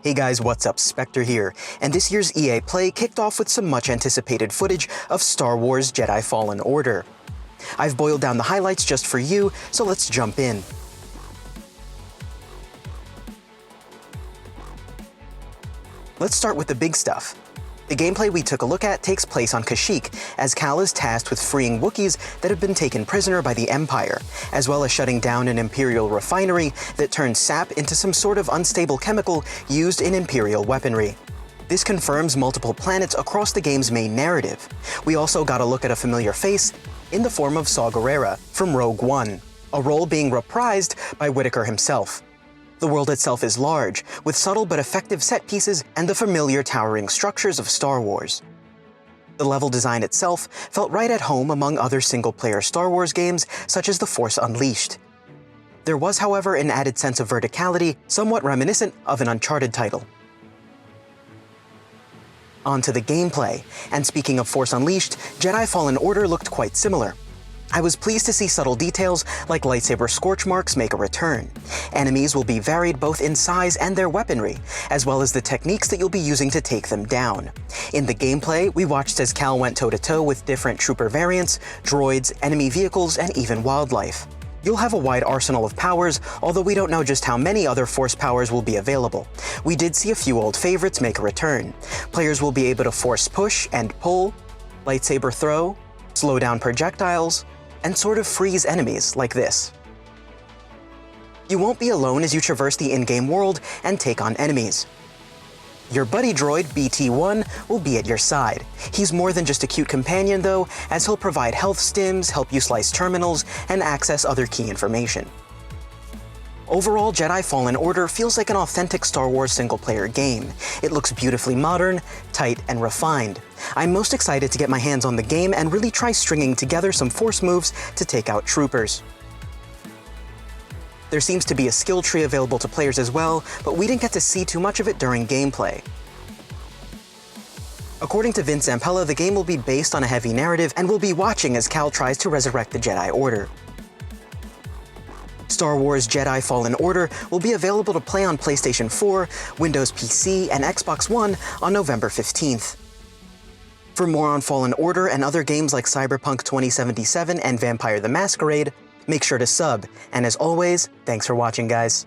Hey guys, what's up? Spectre here, and this year's EA Play kicked off with some much anticipated footage of Star Wars Jedi Fallen Order. I've boiled down the highlights just for you, so let's jump in. Let's start with the big stuff. The gameplay we took a look at takes place on Kashyyyk, as Cal is tasked with freeing Wookies that have been taken prisoner by the Empire, as well as shutting down an Imperial refinery that turns sap into some sort of unstable chemical used in Imperial weaponry. This confirms multiple planets across the game's main narrative. We also got a look at a familiar face in the form of Saw Gerrera from Rogue One, a role being reprised by Whitaker himself. The world itself is large, with subtle but effective set pieces and the familiar towering structures of Star Wars. The level design itself felt right at home among other single-player Star Wars games, such as The Force Unleashed. There was, however, an added sense of verticality, somewhat reminiscent of an Uncharted title. On to the gameplay, and speaking of Force Unleashed, Jedi Fallen Order looked quite similar. I was pleased to see subtle details like lightsaber scorch marks make a return. Enemies will be varied both in size and their weaponry, as well as the techniques that you'll be using to take them down. In the gameplay, we watched as Cal went toe-to-toe with different trooper variants, droids, enemy vehicles, and even wildlife. You'll have a wide arsenal of powers, although we don't know just how many other Force powers will be available. We did see a few old favorites make a return. Players will be able to Force push and pull, lightsaber throw, slow down projectiles, and sort of freeze enemies like this. You won't be alone as you traverse the in-game world and take on enemies. Your buddy droid, BT-1, will be at your side. He's more than just a cute companion though, as he'll provide health stims, help you slice terminals, and access other key information. Overall, Jedi Fallen Order feels like an authentic Star Wars single-player game. It looks beautifully modern, tight, and refined. I'm most excited to get my hands on the game and really try stringing together some Force moves to take out troopers. There seems to be a skill tree available to players as well, but we didn't get to see too much of it during gameplay. According to Vince Zampella, the game will be based on a heavy narrative, and we'll be watching as Cal tries to resurrect the Jedi Order. Star Wars Jedi Fallen Order will be available to play on PlayStation 4, Windows PC, and Xbox One on November 15th. For more on Fallen Order and other games like Cyberpunk 2077 and Vampire the Masquerade, make sure to sub, and as always, thanks for watching, guys.